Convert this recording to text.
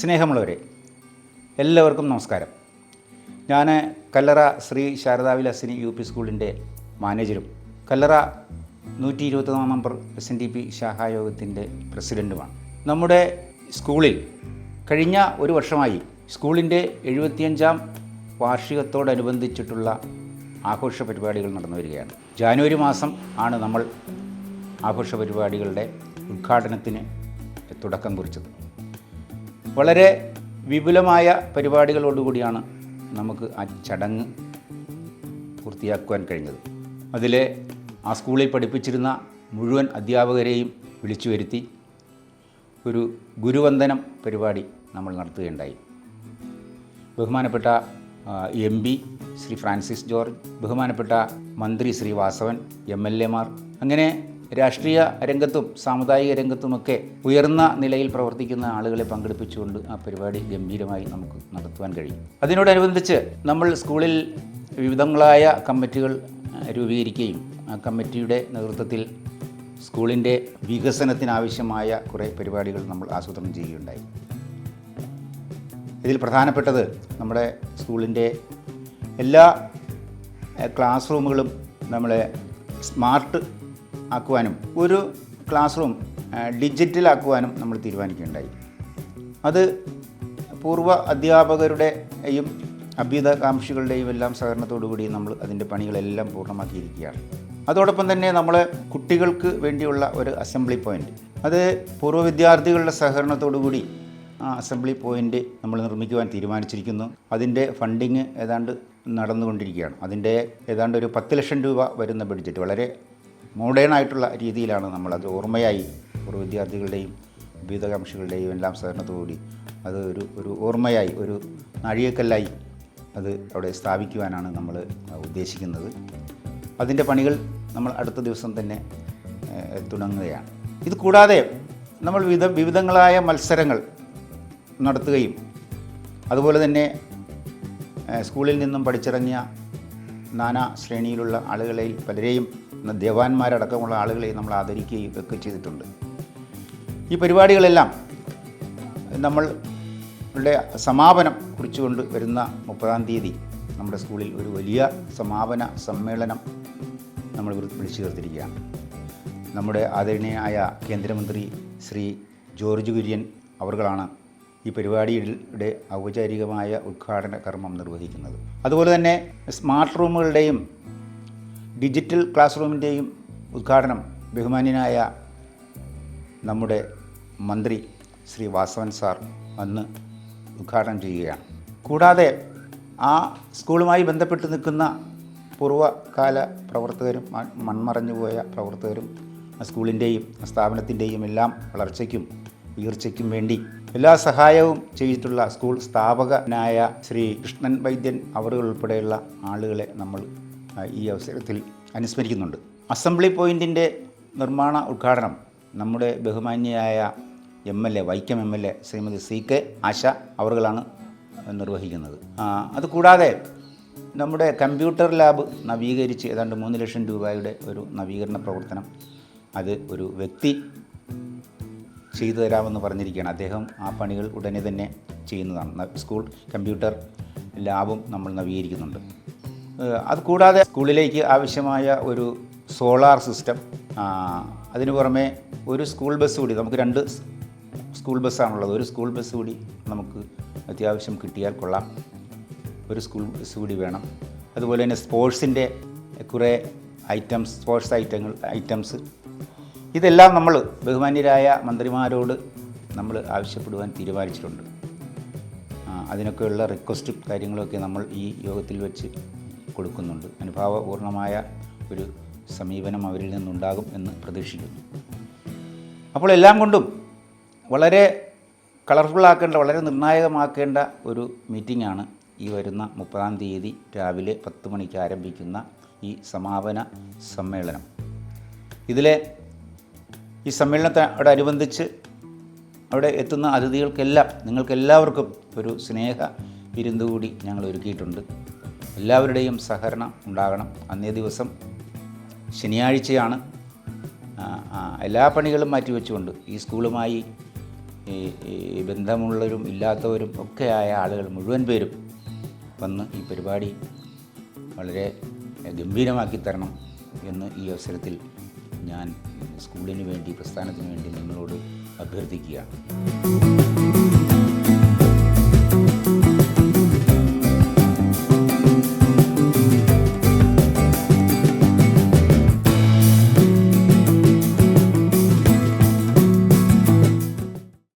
സ്നേഹമുള്ളവരെ, എല്ലാവർക്കും നമസ്കാരം. ഞാൻ കല്ലറ ശ്രീ ശാരദാവിലാസിനി യു പി സ്കൂളിൻ്റെ മാനേജരും കല്ലറ 124 നമ്പർ SNDP ശാഖായോഗത്തിൻ്റെ പ്രസിഡൻറ്റുമാണ്. നമ്മുടെ സ്കൂളിൽ കഴിഞ്ഞ ഒരു വർഷമായി സ്കൂളിൻ്റെ 75ാം വാർഷികത്തോടനുബന്ധിച്ചിട്ടുള്ള ആഘോഷ പരിപാടികൾ നടന്നു വരികയാണ്. ജാനുവരി മാസം ആണ് നമ്മൾ ആഘോഷ പരിപാടികളുടെ ഉദ്ഘാടനത്തിന് തുടക്കം കുറിച്ചത്. വളരെ വിപുലമായ പരിപാടികളോടുകൂടിയാണ് നമുക്ക് ആ ചടങ്ങ് പൂർത്തിയാക്കുവാൻ കഴിഞ്ഞത്. അതിൽ ആ സ്കൂളിൽ പഠിപ്പിച്ചിരുന്ന മുഴുവൻ അധ്യാപകരെയും വിളിച്ചു വരുത്തി ഒരു ഗുരുവന്ദനം പരിപാടി നമ്മൾ നടത്തുകയുണ്ടായി. ബഹുമാനപ്പെട്ട MP ശ്രീ ഫ്രാൻസിസ് ജോർജ്, ബഹുമാനപ്പെട്ട മന്ത്രി ശ്രീ വാസവൻ, MLA മാർ, അങ്ങനെ രാഷ്ട്രീയ രംഗത്തും സാമുദായിക രംഗത്തുമൊക്കെ ഉയർന്ന നിലയിൽ പ്രവർത്തിക്കുന്ന ആളുകളെ പങ്കെടുപ്പിച്ചുകൊണ്ട് ആ പരിപാടി ഗംഭീരമായി നമുക്ക് നടത്തുവാൻ കഴിയും. അതിനോടനുബന്ധിച്ച് നമ്മൾ സ്കൂളിൽ വിവിധങ്ങളായ കമ്മിറ്റികൾ രൂപീകരിക്കുകയും ആ കമ്മിറ്റിയുടെ നേതൃത്വത്തിൽ സ്കൂളിൻ്റെ വികസനത്തിനാവശ്യമായ കുറേ പരിപാടികൾ നമ്മൾ ആസൂത്രണം ചെയ്യുകയുണ്ടായി. ഇതിൽ പ്രധാനപ്പെട്ടത് നമ്മുടെ സ്കൂളിൻ്റെ എല്ലാ ക്ലാസ് റൂമുകളും നമ്മളെ സ്മാർട്ട് ആക്കുവാനും ഒരു ക്ലാസ് റൂം ഡിജിറ്റലാക്കുവാനും നമ്മൾ തീരുമാനിക്കുകയുണ്ടായി. അത് പൂർവ്വ അധ്യാപകരുടെയും അഭ്യുതകാംക്ഷികളുടെയും എല്ലാം സഹകരണത്തോടുകൂടി നമ്മൾ അതിൻ്റെ പണികളെല്ലാം പൂർണ്ണമാക്കിയിരിക്കുകയാണ്. അതോടൊപ്പം തന്നെ നമ്മൾ കുട്ടികൾക്ക് വേണ്ടിയുള്ള ഒരു അസംബ്ലി പോയിൻ്റ്, അത് പൂർവ്വ വിദ്യാർത്ഥികളുടെ സഹകരണത്തോടുകൂടി ആ അസംബ്ലി പോയിൻ്റ് നമ്മൾ നിർമ്മിക്കുവാൻ തീരുമാനിച്ചിരിക്കുന്നു. അതിൻ്റെ ഫണ്ടിങ് ഏതാണ്ട് നടന്നുകൊണ്ടിരിക്കുകയാണ്. അതിൻ്റെ ഏതാണ്ട് ഒരു 10 ലക്ഷം രൂപ വരുന്ന ബഡ്ജറ്റ്, വളരെ മോഡേൺ ആയിട്ടുള്ള രീതിയിലാണ് നമ്മളത് ഓർമ്മയായി പൂർവ്വ വിദ്യാർത്ഥികളുടെയും അഭ്യുതകാംക്ഷികളുടെയും എല്ലാം സഹകരണത്തോടുകൂടി അത് ഒരു ഓർമ്മയായി, ഒരു നാഴികക്കല്ലായി അത് അവിടെ സ്ഥാപിക്കുവാനാണ് നമ്മൾ ഉദ്ദേശിക്കുന്നത്. അതിൻ്റെ പണികൾ നമ്മൾ അടുത്ത ദിവസം തന്നെ തുടങ്ങുകയാണ്. ഇത് കൂടാതെ നമ്മൾ വിവിധങ്ങളായ മത്സരങ്ങൾ നടത്തുകയും അതുപോലെ തന്നെ സ്കൂളിൽ നിന്നും പഠിച്ചിറങ്ങിയ നാനാ ശ്രേണിയിലുള്ള ആളുകളെ പലരെയും ദേവാന്മാരടക്കമുള്ള ആളുകളെ നമ്മൾ ആദരിക്കുകയും ഒക്കെ ചെയ്തിട്ടുണ്ട്. ഈ പരിപാടികളെല്ലാം നമ്മളുടെ സമാപനം കുറിച്ചുകൊണ്ട് വരുന്ന 30-ാം തീയതി നമ്മുടെ സ്കൂളിൽ ഒരു വലിയ സമാപന സമ്മേളനം നമ്മൾ വിളിച്ചു ചേർത്തിരിക്കുകയാണ്. നമ്മുടെ ആദരണീയനായ കേന്ദ്രമന്ത്രി ശ്രീ ജോർജ് കുര്യൻ അവർകളാണ് ഈ പരിപാടിയുടെ ഔപചാരികമായ ഉദ്ഘാടന കർമ്മം നിർവഹിക്കുന്നത്. അതുപോലെ തന്നെ സ്മാർട്ട് റൂമുകളുടെയും ഡിജിറ്റൽ ക്ലാസ് റൂമിൻ്റെയും ഉദ്ഘാടനം ബഹുമാന്യനായ നമ്മുടെ മന്ത്രി ശ്രീ വാസവൻ സാർ അന്ന് ഉദ്ഘാടനം ചെയ്യുകയാണ്. കൂടാതെ ആ സ്കൂളുമായി ബന്ധപ്പെട്ട് നിൽക്കുന്ന പൂർവ്വകാല പ്രവർത്തകരും മൺമറഞ്ഞുപോയ പ്രവർത്തകരും ആ സ്കൂളിൻ്റെയും സ്ഥാപനത്തിൻ്റെയും എല്ലാം വളർച്ചയ്ക്കും ഉയർച്ചയ്ക്കും വേണ്ടി എല്ലാ സഹായവും ചെയ്തിട്ടുള്ള സ്കൂൾ സ്ഥാപകനായ ശ്രീ കൃഷ്ണൻ വൈദ്യൻ അവരുൾപ്പെടെയുള്ള ആളുകളെ നമ്മൾ ഈ അവസരത്തിൽ അനുസ്മരിക്കുന്നുണ്ട്. അസംബ്ലി പോയിൻറ്റിൻ്റെ നിർമ്മാണ ഉദ്ഘാടനം നമ്മുടെ ബഹുമാന്യയായ MLA Vaikom MLA Shrimati CK ആശ അവരുകളാണ് നിർവഹിക്കുന്നത്. അതുകൂടാതെ നമ്മുടെ കമ്പ്യൂട്ടർ ലാബ് നവീകരിച്ച് ഏതാണ്ട് 3 ലക്ഷം രൂപയുടെ ഒരു നവീകരണ പ്രവർത്തനം അത് ഒരു വ്യക്തി ചെയ്തു തരാമെന്ന് പറഞ്ഞിരിക്കുകയാണ്. അദ്ദേഹം ആ പണികൾ ഉടനെ തന്നെ ചെയ്യുന്നതാണ്. സ്കൂൾ കമ്പ്യൂട്ടർ ലാബും നമ്മൾ നവീകരിക്കുന്നുണ്ട്. അതുകൂടാതെ സ്കൂളിലേക്ക് ആവശ്യമായ ഒരു സോളാർ സിസ്റ്റം, അതിനു പുറമെ ഒരു സ്കൂൾ ബസ് കൂടി, നമുക്ക് 2 സ്കൂൾ ബസ്സാണുള്ളത്, ഒരു സ്കൂൾ ബസ് കൂടി നമുക്ക് അത്യാവശ്യം കിട്ടിയാൽ കൊള്ളാം. ഒരു സ്കൂൾ ബസ് കൂടി വേണം. അതുപോലെ തന്നെ സ്പോർട്സിൻ്റെ കുറേ സ്പോർട്സ് ഐറ്റംസ് ഇതെല്ലാം നമ്മൾ ബഹുമാന്യരായ മന്ത്രിമാരോട് നമ്മൾ ആവശ്യപ്പെടുവാൻ തീരുമാനിച്ചിട്ടുണ്ട്. അതിനൊക്കെയുള്ള റിക്വസ്റ്റ് കാര്യങ്ങളൊക്കെ നമ്മൾ ഈ യോഗത്തിൽ വെച്ച് കൊടുക്കുന്നുണ്ട്. അനുഭാവപൂർണമായ ഒരു സമീപനം അവരിൽ നിന്നുണ്ടാകും എന്ന് പ്രതീക്ഷിക്കുന്നു. അപ്പോൾ എല്ലാം കൊണ്ടും വളരെ കളർഫുള്ളാക്കേണ്ട, വളരെ നിർണായകമാക്കേണ്ട ഒരു മീറ്റിംഗാണ് ഈ വരുന്ന 30-ാം തീയതി രാവിലെ 10 മണിക്ക് ആരംഭിക്കുന്ന ഈ സമാപന സമ്മേളനം. ഇതിലെ ഈ സമ്മേളനത്തോടനുബന്ധിച്ച് അവിടെ എത്തുന്ന അതിഥികൾക്കെല്ലാം, നിങ്ങൾക്കെല്ലാവർക്കും ഒരു സ്നേഹ വിരുന്ന് കൂടി ഞങ്ങൾ ഒരുക്കിയിട്ടുണ്ട്. എല്ലാവരുടെയും സഹകരണം ഉണ്ടാകണം. അന്നേ ദിവസം ശനിയാഴ്ചയാണ്. എല്ലാ പണികളും മാറ്റിവെച്ചുകൊണ്ട് ഈ സ്കൂളുമായി ഈ ബന്ധമുള്ളവരും ഇല്ലാത്തവരും ഒക്കെ ആയ ആളുകൾ മുഴുവൻ പേരും വന്ന് ഈ പരിപാടി വളരെ ഗംഭീരമാക്കി തരണം എന്ന് ഈ അവസരത്തിൽ ഞാൻ സ്കൂളിന് വേണ്ടി, പ്രസ്ഥാനത്തിന് വേണ്ടി നിങ്ങളോട് അഭ്യർത്ഥിക്കുകയാണ്.